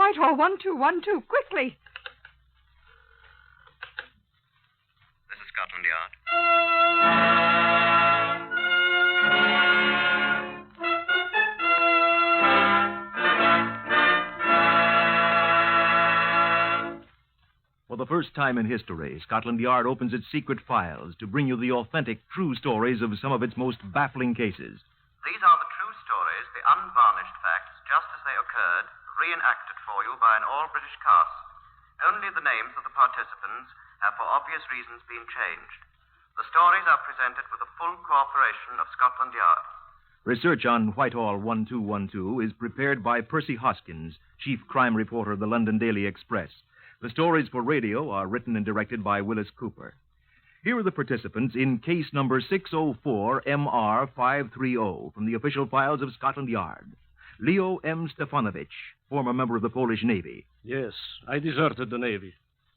Whitehall 1212, quickly. This is Scotland Yard. For the first time in history, Scotland Yard opens its secret files to bring you the authentic, true stories of some of its most baffling cases. These are the true stories, the unvarnished facts, just as they occurred, reenacted for you by an all-British cast. Only the names of the participants have, for obvious reasons, been changed. The stories are presented with the full cooperation of Scotland Yard. Research on Whitehall 1212 is prepared by Percy Hoskins, chief crime reporter of the London Daily Express. The stories for radio are written and directed by Willis Cooper. Here are the participants in case number 604-MR530 from the official files of Scotland Yard. Leo M. Stefanovich, former member of the Polish Navy. Yes, I deserted the Navy.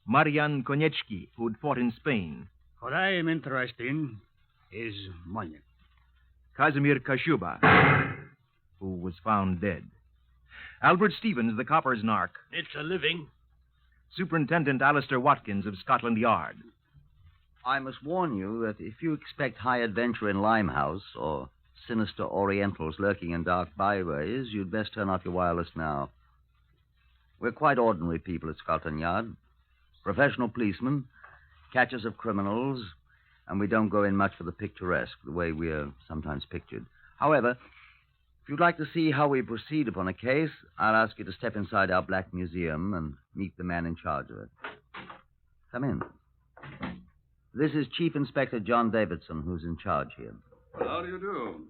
Marian Konieczki, who'd fought in Spain. What I am interested in is money. Kazimir Kashuba, who was found dead. Albert Stevens, the copper's narc. It's a living. Superintendent Alistair Watkins of Scotland Yard. I must warn you that if you expect high adventure in Limehouse or sinister Orientals lurking in dark byways, you'd best turn off your wireless now. We're quite ordinary people at Scotland Yard. Professional policemen, catchers of criminals, and we don't go in much for the picturesque, the way we are sometimes pictured. However, if you'd like to see how we proceed upon a case, I'll ask you to step inside our Black Museum and meet the man in charge of it. Come in. This is Chief Inspector John Davidson, who's in charge here. How do you do?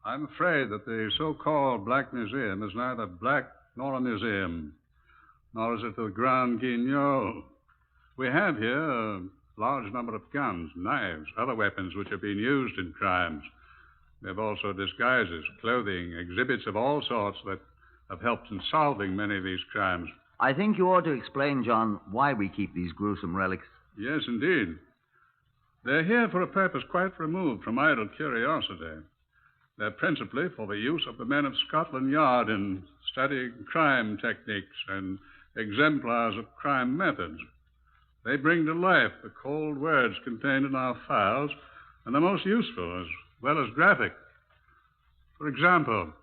I'm afraid that the so-called Black Museum is neither black nor a museum, nor is it the Grand Guignol. We have here a large number of guns, knives, other weapons which have been used in crimes. We have also disguises, clothing, exhibits of all sorts that have helped in solving many of these crimes. I think you ought to explain, John, why we keep these gruesome relics. Yes, indeed. They're here for a purpose quite removed from idle curiosity. They're principally for the use of the men of Scotland Yard in studying crime techniques and exemplars of crime methods. They bring to life the cold words contained in our files, and the most useful as well as graphic. For example,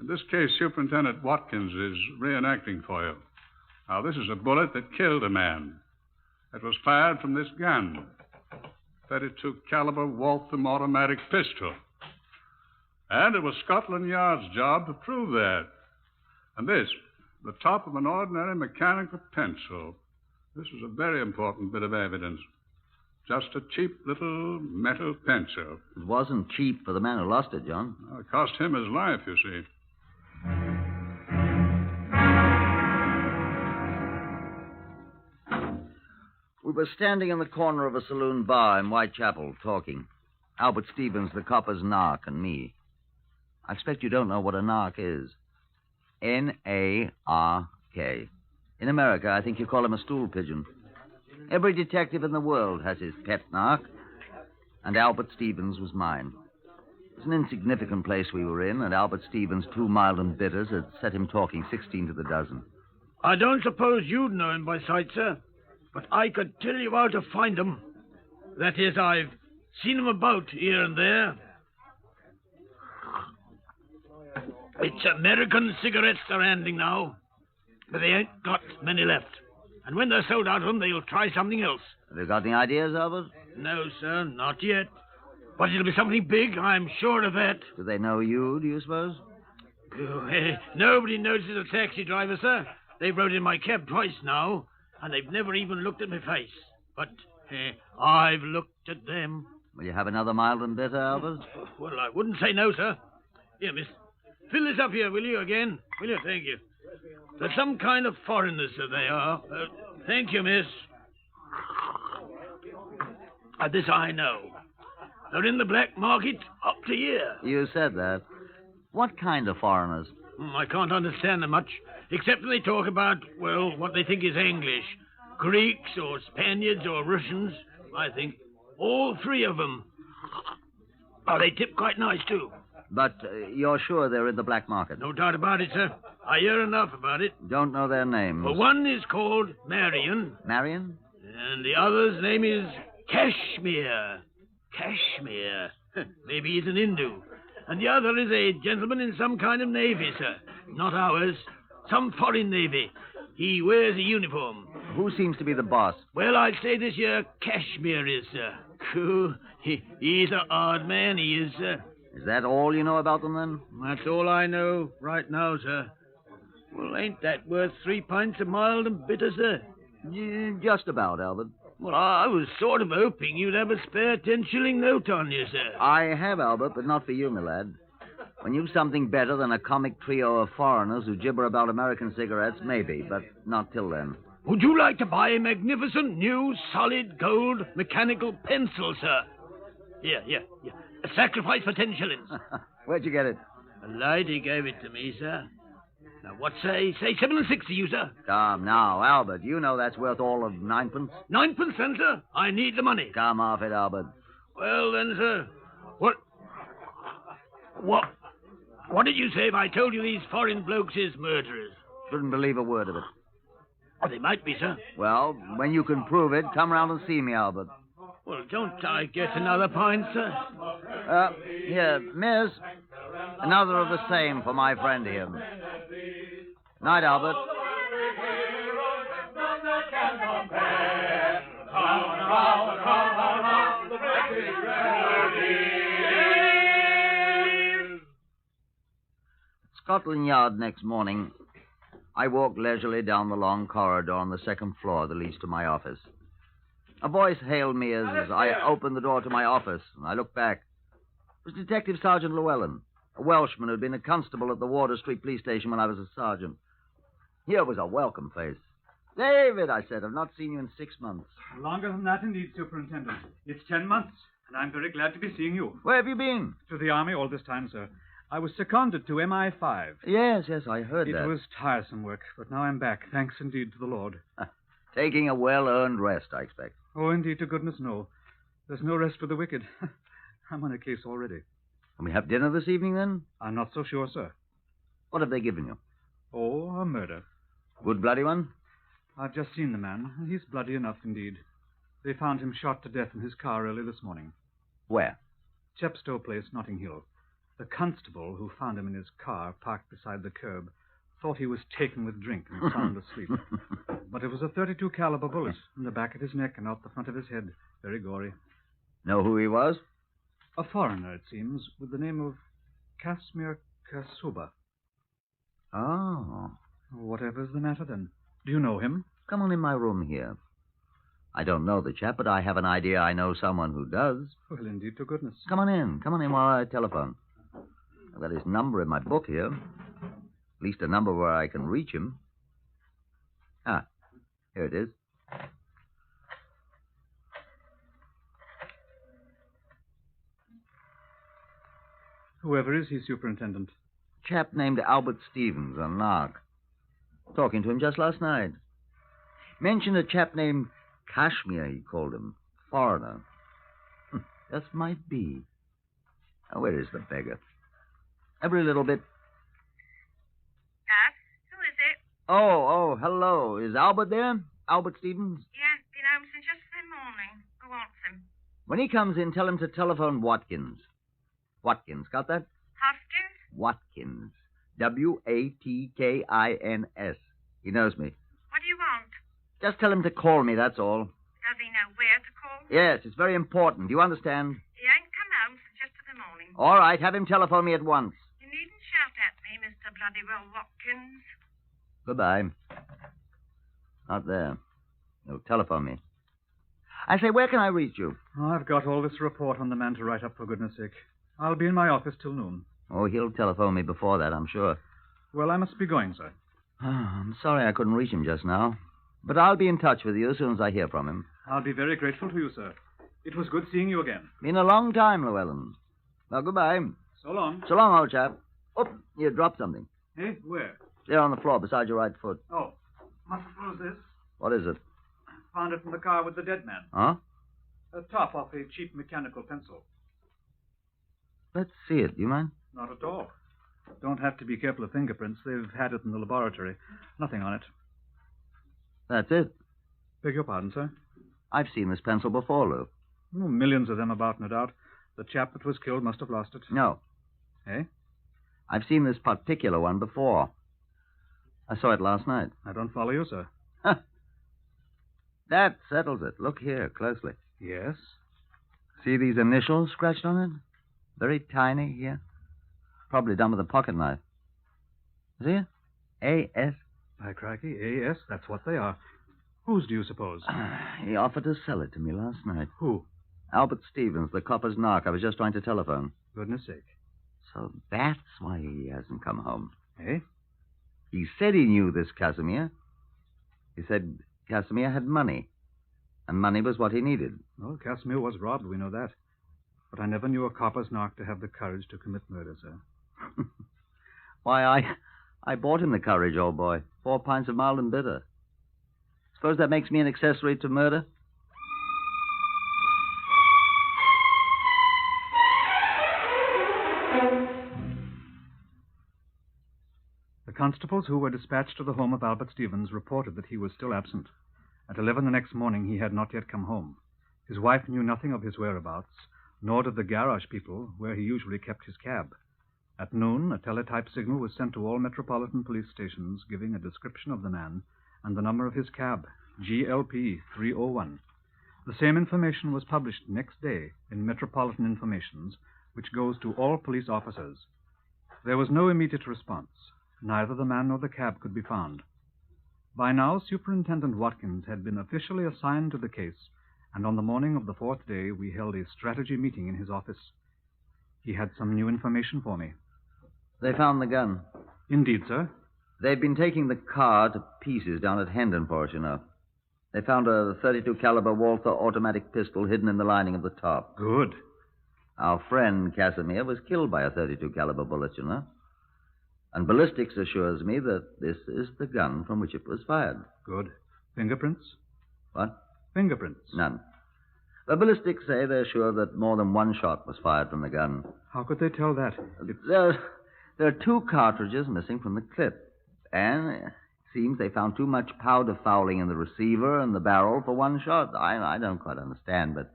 in this case, Superintendent Watkins is reenacting for you. Now, this is a bullet that killed a man. It was fired from this gun, 32 caliber Waltham automatic pistol. And it was Scotland Yard's job to prove that. And this, the top of an ordinary mechanical pencil. This was a very important bit of evidence. Just a cheap little metal pencil. It wasn't cheap for the man who lost it, John. Well, it cost him his life, you see. We were standing in the corner of a saloon bar in Whitechapel talking. Albert Stevens, the copper's narc, and me. I expect you don't know what a narc is. N-A-R-K. In America, I think you call him a stool pigeon. Every detective in the world has his pet narc, and Albert Stevens was mine. It was an insignificant place we were in, and Albert Stevens' 2 mild and bitters had set him talking 16 to the dozen. I don't suppose you'd know him by sight, sir, but I could tell you how to find him. That is, I've seen him about here and there. It's American cigarettes they're handing now, but they ain't got many left. And when they're sold out of them, they'll try something else. Have you got any ideas, Albert? No, sir, not yet. But it'll be something big, I'm sure of that. Do they know you, do you suppose? Nobody notices a taxi driver, sir. They've rode in my cab twice now, and they've never even looked at my face. But I've looked at them. Will you have another mild and bitter, Albert? Well, I wouldn't say no, sir. Here, miss. Fill this up here, will you, again? Will you? Thank you. They're some kind of foreigners, sir, they are. Thank you, miss. This I know. They're in the black market up to here. You said that. What kind of foreigners? I can't understand them much, except when they talk about, well, what they think is English. Greeks or Spaniards or Russians, I think. All 3 of them. Oh, they tip quite nice, too. But you're sure they're in the black market? No doubt about it, sir. I hear enough about it. Don't know their names. Well, one is called Marion, Marion? and the other's name is Kashmir. Kashmir. Maybe he's an Hindu. And the other is a gentleman in some kind of navy, sir. Not ours. Some foreign navy. He wears a uniform. Who seems to be the boss? Well, I'd say this here Kashmir is, sir. Cool. He's an odd man, he is, sir. Is that all you know about them, then? That's all I know right now, sir. Well, ain't that worth 3 pints of mild and bitter, sir? Just about, Albert. Well, I was sort of hoping you'd have a spare 10-shilling note on you, sir. I have, Albert, but not for you, my lad. When you've something better than a comic trio of foreigners who gibber about American cigarettes, maybe, but not till then. Would you like to buy a magnificent new solid gold mechanical pencil, sir? Yeah. A sacrifice for 10 shillings. Where'd you get it? A lady gave it to me, sir. Now, what say 7 and 6 to you, sir? Come now, Albert. You know that's worth all of 9 pence. 9 pence, then, sir? I need the money. Come off it, Albert. Well, then, sir, What did you say if I told you these foreign blokes is murderers? Shouldn't believe a word of it. Oh, they might be, sir. Well, when you can prove it, come round and see me, Albert. Well, don't I get another pint, sir? Here, miss. Another of the same for my friend here. Night, Albert. Scotland Yard next morning, I walked leisurely down the long corridor on the second floor that leads to my office. A voice hailed me as I opened the door to my office, and I looked back. It was Detective Sergeant Llewellyn, a Welshman who'd been a constable at the Wardour Street Police Station when I was a sergeant. Here was a welcome face. David, I said, I've not seen you in 6 months. Longer than that, indeed, Superintendent. It's 10 months, and I'm very glad to be seeing you. Where have you been? To the Army all this time, sir. I was seconded to MI5. Yes, I heard that. It was tiresome work, but now I'm back, thanks indeed to the Lord. Taking a well-earned rest, I expect. Oh, indeed, to goodness, no. There's no rest for the wicked. I'm on a case already. Can we have dinner this evening, then? I'm not so sure, sir. What have they given you? Oh, a murder. Good bloody one? I've just seen the man. He's bloody enough, indeed. They found him shot to death in his car early this morning. Where? Chepstow Place, Notting Hill. The constable who found him in his car parked beside the curb thought he was taken with drink and sound asleep. But it was a .32 caliber bullet in the back of his neck and out the front of his head. Very gory. Know who he was? A foreigner, it seems, with the name of Kashmir Kasuba. Oh. Whatever's the matter, then? Do you know him? Come on in my room here. I don't know the chap, but I have an idea I know someone who does. Well, indeed, to goodness. Come on in while I telephone. I've got his number in my book here. At least a number where I can reach him. Ah, here it is. Whoever is he, Superintendent? Chap named Albert Stevens, a narc. Talking to him just last night. Mentioned a chap named Kashmir, he called him. Foreigner. Just might be. Now, where is the beggar? Every little bit. Yes? Who is it? Oh, hello. Is Albert there? Albert Stevens? Yes, been home since yesterday morning. Who wants him? When he comes in, tell him to telephone Watkins. Watkins, got that? Hoskins? Watkins. Watkins. He knows me. What do you want? Just tell him to call me, that's all. Does he know where to call? Yes, it's very important. Do you understand? He ain't come home since yesterday morning. All right, have him telephone me at once. You needn't shout at me, Mr. Bloodywell Watkins. Goodbye. Not there. No, telephone me. I say, where can I reach you? Oh, I've got all this report on the man to write up, for goodness sake. I'll be in my office till noon. Oh, he'll telephone me before that, I'm sure. Well, I must be going, sir. I'm sorry I couldn't reach him just now. But I'll be in touch with you as soon as I hear from him. I'll be very grateful to you, sir. It was good seeing you again. Been a long time, Llewellyn. Well, goodbye. So long. So long, old chap. Oh, you dropped something. Eh? Where? There on the floor beside your right foot. Oh, must lose this. What is it? Found it in the car with the dead man. Huh? A top off a cheap mechanical pencil. Let's see it. Do you mind? Not at all. Don't have to be careful of fingerprints. They've had it in the laboratory. Nothing on it. That's it. Beg your pardon, sir? I've seen this pencil before, Lou. Oh, millions of them about, no doubt. The chap that was killed must have lost it. No. Eh? I've seen this particular one before. I saw it last night. I don't follow you, sir. Huh. That settles it. Look here, closely. Yes? See these initials scratched on it? Very tiny here. Probably done with a pocket knife. See it? A.S. By crikey, A.S., that's what they are. Whose do you suppose? He offered to sell it to me last night. Who? Albert Stevens, the copper's narc. I was just trying to telephone. Goodness sake. So that's why he hasn't come home. Eh? He said he knew this Casimir. He said Casimir had money. And money was what he needed. Well, Casimir was robbed, we know that. But I never knew a copper's narc to have the courage to commit murder, sir. Why, I bought him the courage, old boy. 4 pints of mild and bitter. Suppose that makes me an accessory to murder? The constables who were dispatched to the home of Albert Stevens reported that he was still absent. At 11 the next morning, he had not yet come home. His wife knew nothing of his whereabouts, nor did the garage people, where he usually kept his cab. At noon, a teletype signal was sent to all metropolitan police stations giving a description of the man and the number of his cab, GLP 301. The same information was published next day in Metropolitan Informations, which goes to all police officers. There was no immediate response. Neither the man nor the cab could be found. By now, Superintendent Watkins had been officially assigned to the case, and on the morning of the 4th day, we held a strategy meeting in his office. He had some new information for me. They found the gun. Indeed, sir. They've been taking the car to pieces down at Hendon for us, you know. They found a .32 caliber Walther automatic pistol hidden in the lining of the top. Good. Our friend Casimir was killed by a .32 caliber bullet, you know. And ballistics assures me that this is the gun from which it was fired. Good. Fingerprints? What? Fingerprints. None. The ballistics say they're sure that more than one shot was fired from the gun. How could they tell that? There are 2 cartridges missing from the clip. And it seems they found too much powder fouling in the receiver and the barrel for one shot. I don't quite understand, but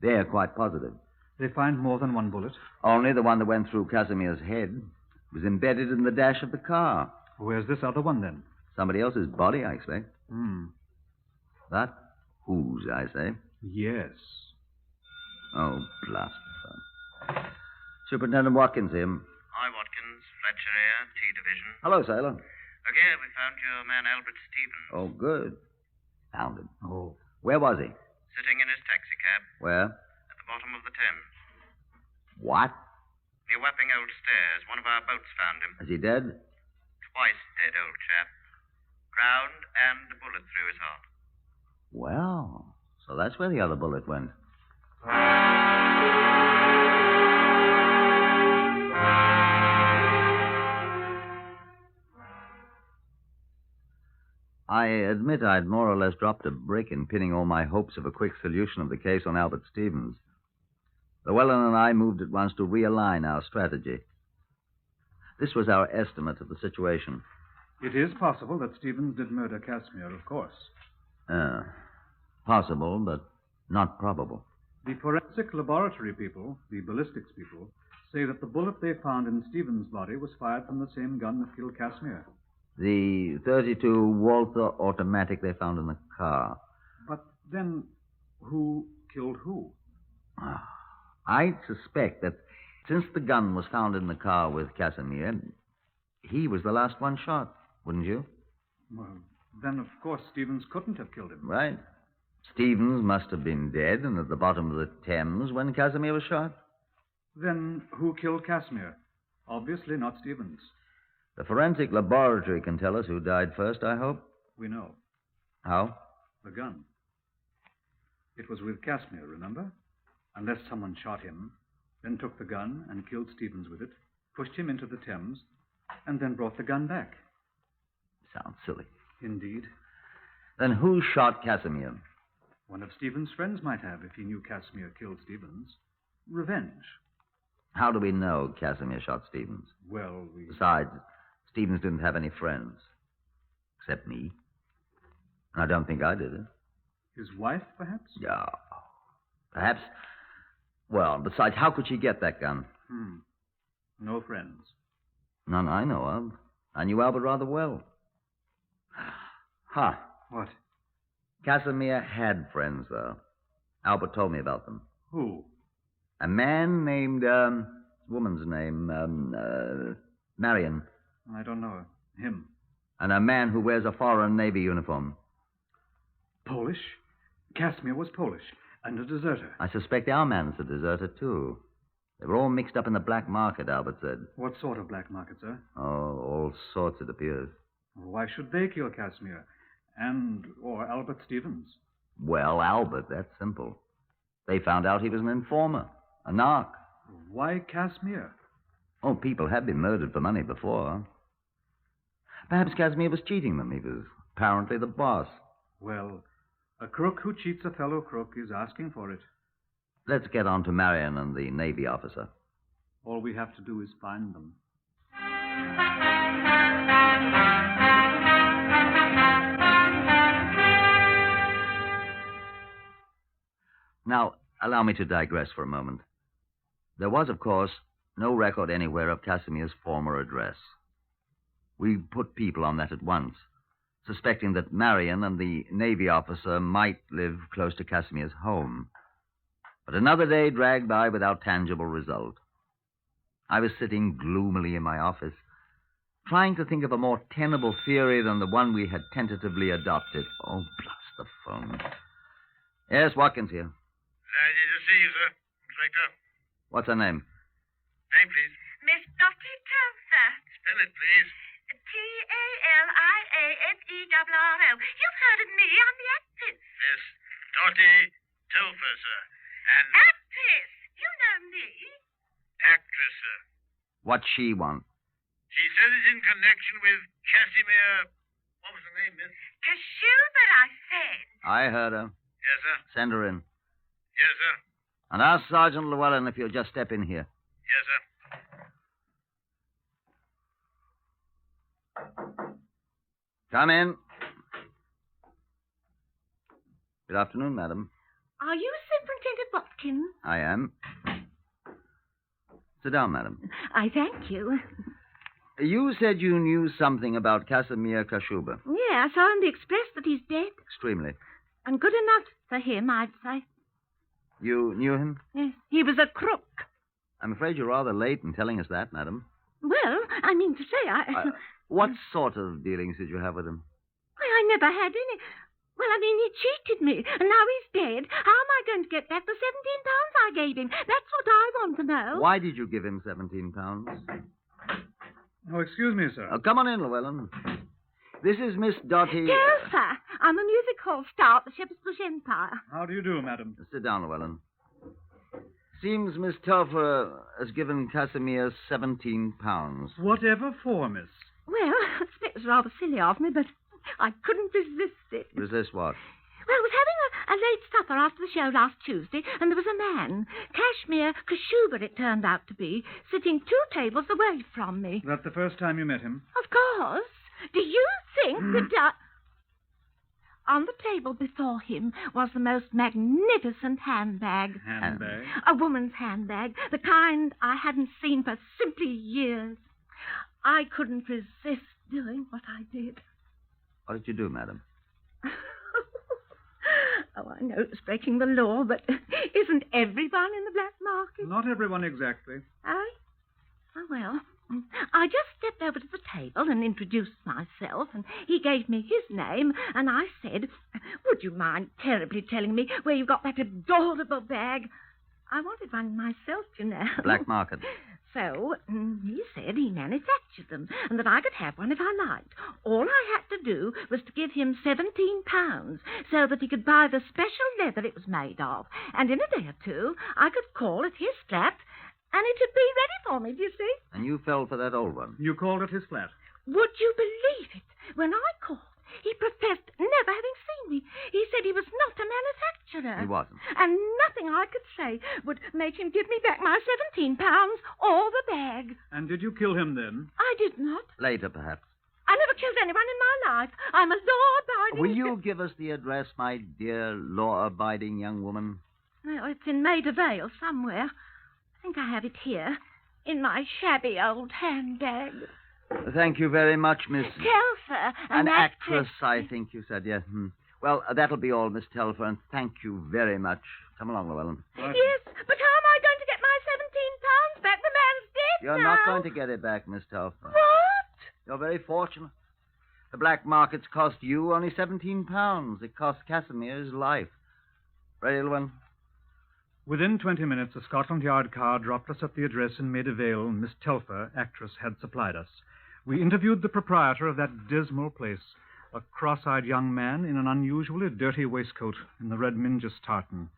they're quite positive. They find more than one bullet? Only the one that went through Casimir's head. It was embedded in the dash of the car. Where's this other one, then? Somebody else's body, I expect. That whose, I say. Yes. Oh, blast. Superintendent Watkins here. Hi, Watkins. Fletcher here, T Division. Hello, Sailor. Look here, we found your man Albert Stevens. Oh, good. Found him. Oh. Where was he? Sitting in his taxicab. Where? At the bottom of the Thames. What? Near Wapping Old Stairs. One of our boats found him. Is he dead? Twice dead, old chap. Drowned and a bullet through his heart. Well, so that's where the other bullet went. I admit I'd more or less dropped a brick in pinning all my hopes of a quick solution of the case on Albert Stevens. Llewellyn and I moved at once to realign our strategy. This was our estimate of the situation. It is possible that Stevens did murder Casimir, of course. Possible, but not probable. The forensic laboratory people, the ballistics people, say that the bullet they found in Stevens' body was fired from the same gun that killed Casimir. The .32 Walther automatic they found in the car. But then, who killed who? I suspect that since the gun was found in the car with Casimir, he was the last one shot, wouldn't you? Well, then, of course, Stevens couldn't have killed him. Right. Stevens must have been dead and at the bottom of the Thames when Casimir was shot. Then who killed Casimir? Obviously not Stevens. The forensic laboratory can tell us who died first, I hope. We know. How? The gun. It was with Casimir, remember? Unless someone shot him, then took the gun and killed Stevens with it, pushed him into the Thames, and then brought the gun back. Sounds silly. Indeed. Then who shot Casimir? One of Stevens' friends might have if he knew Casimir killed Stevens. Revenge. How do we know Casimir shot Stevens? Well, we... Besides, Stevens didn't have any friends. Except me. And I don't think I did it. His wife, perhaps? Yeah. Perhaps. Well, besides, how could she get that gun? No friends. None I know of. I knew Albert rather well. Ha. What? Casimir had friends, though. Albert told me about them. Who? A man named, woman's name, Marion. I don't know him. And a man who wears a foreign Navy uniform. Polish? Casimir was Polish and a deserter. I suspect our man's a deserter, too. They were all mixed up in the black market, Albert said. What sort of black market, sir? Oh, all sorts, it appears. Why should they kill Casimir? Or Albert Stevens? Well, Albert, that's simple. They found out he was an informer, a narc. Why Casimir? Oh, people have been murdered for money before. Perhaps Casimir was cheating them. He was apparently the boss. Well, a crook who cheats a fellow crook is asking for it. Let's get on to Marion and the Navy officer. All we have to do is find them. Now, allow me to digress for a moment. There was, of course, no record anywhere of Casimir's former address. We put people on that at once, suspecting that Marion and the Navy officer might live close to Casimir's home. But another day dragged by without tangible result. I was sitting gloomily in my office, trying to think of a more tenable theory than the one we had tentatively adopted. Oh, blast the phone. Yes, Watkins here. Glad to see you, sir. Inspector. What's her name? Name, please. Miss Dottie Telfer. Spell it, please. Talianeerro. You've heard of me. I'm the actress. Miss Dottie Telfer, sir. And Actress. You know me. actress, sir. What's she want? She says it's in connection with Casimir... What was the name, miss? Kashuber, I said. I heard her. Yes, sir. Send her in. Yes, sir. And ask Sergeant Llewellyn if he'll just step in here. Yes, sir. Come in. Good afternoon, madam. Are you Superintendent Watkins? I am. Sit down, madam. I thank you. You said you knew something about Casimir Kashuba. Yeah, I saw in the Express that he's dead. Extremely. And good enough for him, I'd say. You knew him? Yes, he was a crook. I'm afraid you're rather late in telling us that, madam. Well, I mean to say, What sort of dealings did you have with him? I never had any. Well, I mean, he cheated me, and now he's dead. How am I going to get back the £17 I gave him? That's what I want to know. Why did you give him £17? Oh, excuse me, sir. Oh, come on in, Llewellyn. This is Miss Dottie... Telfer. I'm a music hall star at the Shepherd's Bush Empire. How do you do, madam? Sit down, Llewellyn. Seems Miss Telfer has given Casimir £17. Whatever for, miss? Well, I expect it was rather silly of me, but I couldn't resist it. Resist what? Well, I was having a late supper after the show last Tuesday, and there was a man, Kashmir Kashuba it turned out to be, sitting 2 tables away from me. That the first time you met him? Of course. Do you think that... On the table before him was the most magnificent handbag. Handbag? A woman's handbag, the kind I hadn't seen for simply years. I couldn't resist doing what I did. What did you do, madam? Oh, I know it's breaking the law, but isn't everyone in the black market? Not everyone exactly. Oh, well, I just stepped over to the table and introduced myself, and he gave me his name, and I said, would you mind terribly telling me where you got that adorable bag? I wanted one myself, you know. Black market. So he said he manufactured them and that I could have one if I liked. All I had to do was to give him £17 so that he could buy the special leather it was made of. And in a day or 2, I could call at his flat and it'd be ready for me, do you see? And you fell for that old one? You called at his flat? Would you believe it? When I called, He professed never having seen me. He said he was not a manufacturer. He wasn't. And nothing I could say would make him give me back my £17 or the bag. And did you kill him then? I did not. Later, perhaps. I never killed anyone in my life. I'm a law-abiding... Will you give us the address, my dear law-abiding young woman? Oh, it's in Maida Vale somewhere. I think I have it here, in my shabby old handbag. Thank you very much, Miss... Telfer, An actress, I think you said, yes. Well, that'll be all, Miss Telfer, and thank you very much. Come along, Llewellyn. Right. Yes, but how am I going to get my £17 back? The man's dead You're now. not going to get it back, Miss Telfer. What? You're very fortunate. The black markets cost you only £17. It cost Casimir his life. Ready, Llewellyn? Within 20 minutes, a Scotland Yard car dropped us at the address in Maida Vale Miss Telfer, actress, had supplied us. We interviewed the proprietor of that dismal place, a cross-eyed young man in an unusually dirty waistcoat in the red Mingus tartan.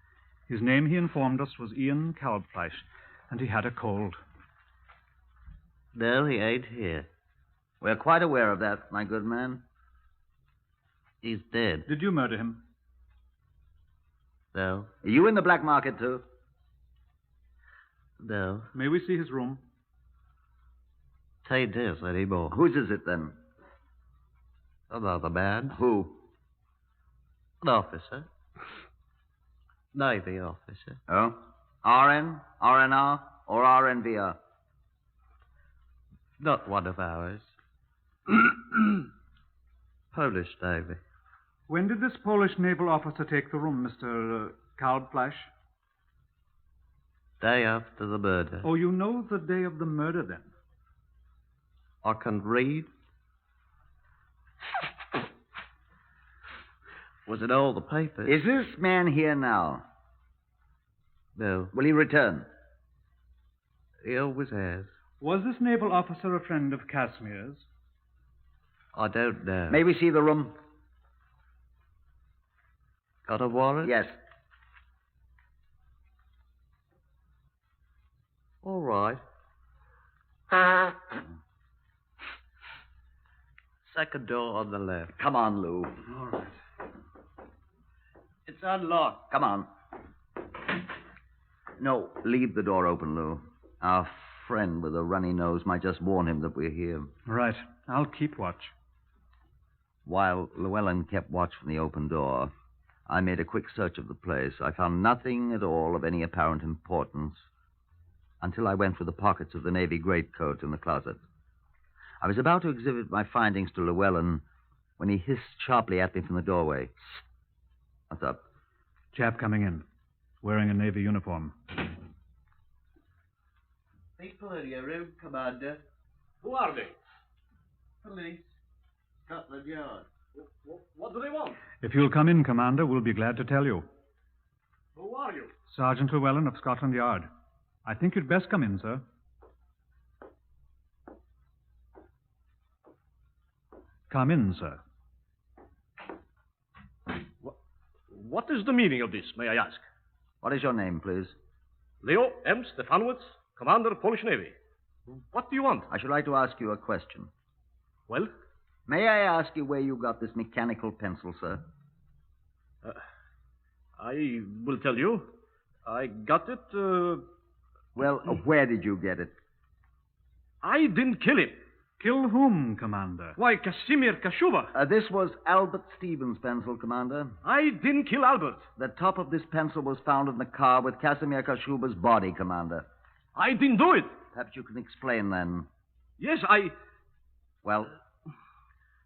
His name, he informed us, was Ian Kalbfleisch, and he had a cold. No, he ain't here. We're quite aware of that, my good man. He's dead. Did you murder him? No. Are you in the black market, too? No. May we see his room? Say this anymore. Whose is it, then? Another man. Who? An officer. Navy officer. Oh? RN, RNR, or RNVR? Not one of ours. Polish Navy. When did this Polish naval officer take the room, Mr. Kalbfleisch? Day after the murder. Oh, you know the day of the murder, then? I can read. Was it all the papers? Is this man here now? No. Will he return? He always has. Was this naval officer a friend of Casimir's? I don't know. May we see the room? Got a warrant? Yes. All right. Second door on the left. Come on, Lou. All right. It's unlocked. Come on. No, leave the door open, Lou. Our friend with a runny nose might just warn him that we're here. Right. I'll keep watch. While Llewellyn kept watch from the open door, I made a quick search of the place. I found nothing at all of any apparent importance until I went for the pockets of the navy greatcoat in the closet. I was about to exhibit my findings to Llewellyn when he hissed sharply at me from the doorway. What's up? Chap coming in, wearing a navy uniform. People in your room, Commander. Who are they? Police. Scotland Yard. What do they want? If you'll come in, Commander, we'll be glad to tell you. Who are you? Sergeant Llewellyn of Scotland Yard. I think you'd best come in, sir. Come in, sir. What is the meaning of this, may I ask? What is your name, please? Leo M. Stefanowitz, Commander, Polish Navy. What do you want? I should like to ask you a question. Well? May I ask you where you got this mechanical pencil, sir? I will tell you. I got it, Well, where did you get it? I didn't kill him. Kill whom, Commander? Why, Casimir Kashuba. This was Albert Stevens' pencil, Commander. I didn't kill Albert. The top of this pencil was found in the car with Casimir Kashuba's body, Commander. I didn't do it. Perhaps you can explain, then. Yes, Well?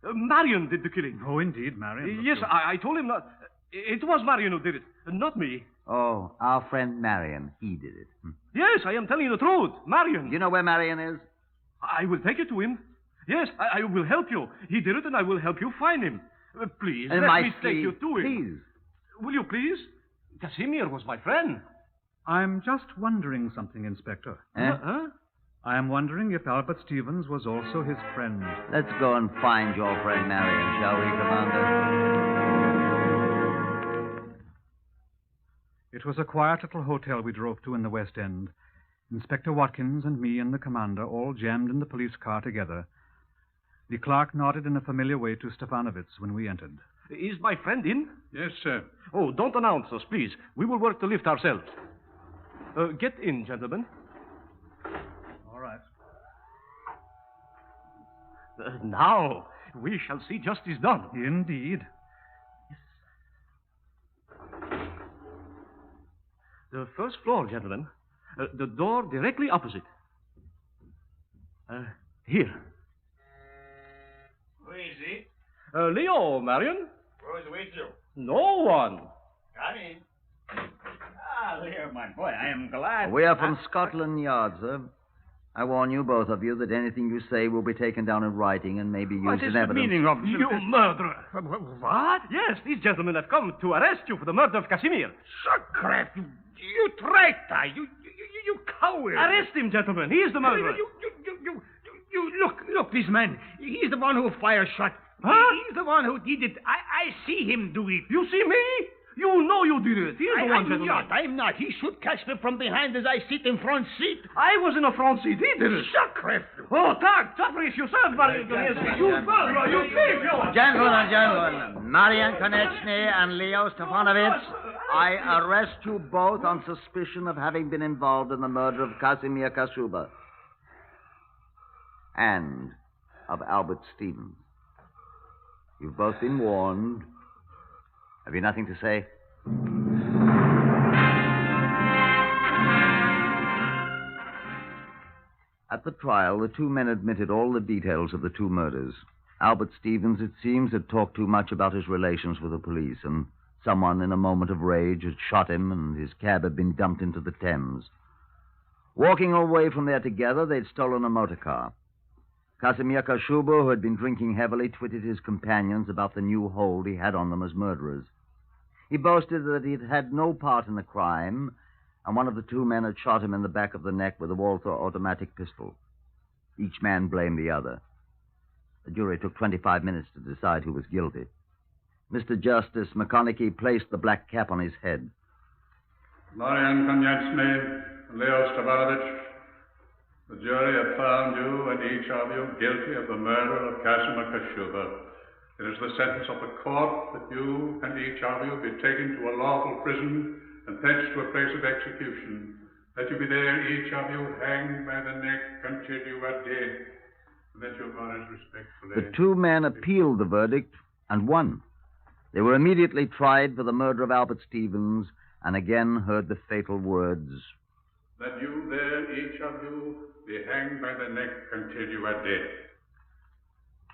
Marion did the killing. Oh, indeed, Marion. Yes, I told him not. It was Marion who did it, not me. Oh, our friend Marion. He did it. Yes, I am telling you the truth. Marion. Do you know where Marion is? I will take you to him. Yes, I will help you. He did it, and I will help you find him. Please, let me take you to him. Please. Will you please? Casimir was my friend. I'm just wondering something, Inspector. Huh? I am wondering if Albert Stevens was also his friend. Let's go and find your friend Marion, shall we, Commander? It was a quiet little hotel we drove to in the West End. Inspector Watkins and me and the commander all jammed in the police car together. The clerk nodded in a familiar way to Stefanovitz when we entered. Is my friend in? Yes, sir. Oh, don't announce us, please. We will work the lift ourselves. Get in, gentlemen. All right. Now, we shall see justice done. Indeed. The first floor, gentlemen. The door directly opposite. Here. Who is it? Leo, Marion. Who is with you? No one. Come in. Ah, there, my boy. I am glad. We are from Scotland Yard, sir. I warn you, both of you, that anything you say will be taken down in writing and may be used What is in the evidence. meaning of You murderer. What? Yes, these gentlemen have come to arrest you for the murder of Casimir. Sacre, you traitor! You coward! Arrest him, gentlemen. He is the murderer. You look, this man. He's the one who fired shot. Huh? He's the one who did it. I see him do it. You see me? You know you did it. He is the one, gentlemen. I'm not. He should catch me from behind as I sit in front seat. I was in the front seat. He did it. Sacre! Oh, tak, Jeffrey, yourself, Marian Konechny. You murderer, you thief, you... Gentlemen, Marian Konechny and Leo Stefanovitz, I arrest you both on suspicion of having been involved in the murder of Casimir Kashuba and of Albert Stevens. You've both been warned. Have you nothing to say? At the trial, the two men admitted all the details of the two murders. Albert Stevens, it seems, had talked too much about his relations with the police, and someone in a moment of rage had shot him, and his cab had been dumped into the Thames. Walking away from there together, they'd stolen a motor car. Casimir Kashuba, who had been drinking heavily, twitted his companions about the new hold he had on them as murderers. He boasted that he'd had no part in the crime, and one of the two men had shot him in the back of the neck with a Walther automatic pistol. Each man blamed the other. The jury took 25 minutes to decide who was guilty. Mr. Justice McConaughey placed the black cap on his head. Marian Konechny, Leo Stefanovitch, the jury have found you and each of you guilty of the murder of Casimir Kashuba. It is the sentence of the court that you and each of you be taken to a lawful prison and thence to a place of execution, that you be there, each of you, hanged by the neck until you are dead, and that your honors respectfully... The two men appealed the verdict and won. They were immediately tried for the murder of Albert Stevens and again heard the fatal words, that you there, each of you, be hanged by the neck until you are dead.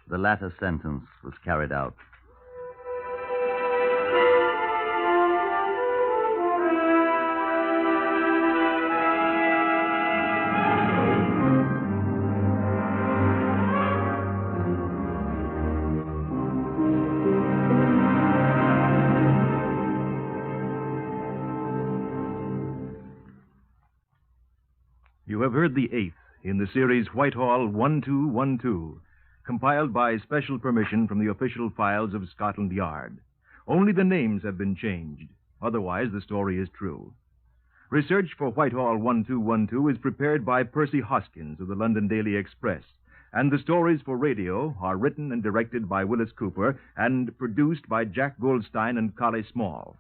The latter sentence was carried out. You have heard the eighth in the series Whitehall 1212, compiled by special permission from the official files of Scotland Yard. Only the names have been changed. Otherwise, the story is true. Research for Whitehall 1212 is prepared by Percy Hoskins of the London Daily Express, and the stories for radio are written and directed by Willis Cooper and produced by Jack Goldstein and Collie Small.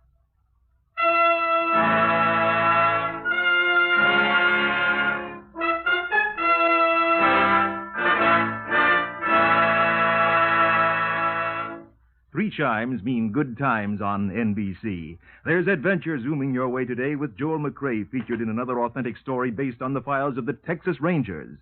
Three chimes mean good times on NBC. There's adventure zooming your way today with Joel McCrae featured in another authentic story based on the files of the Texas Rangers.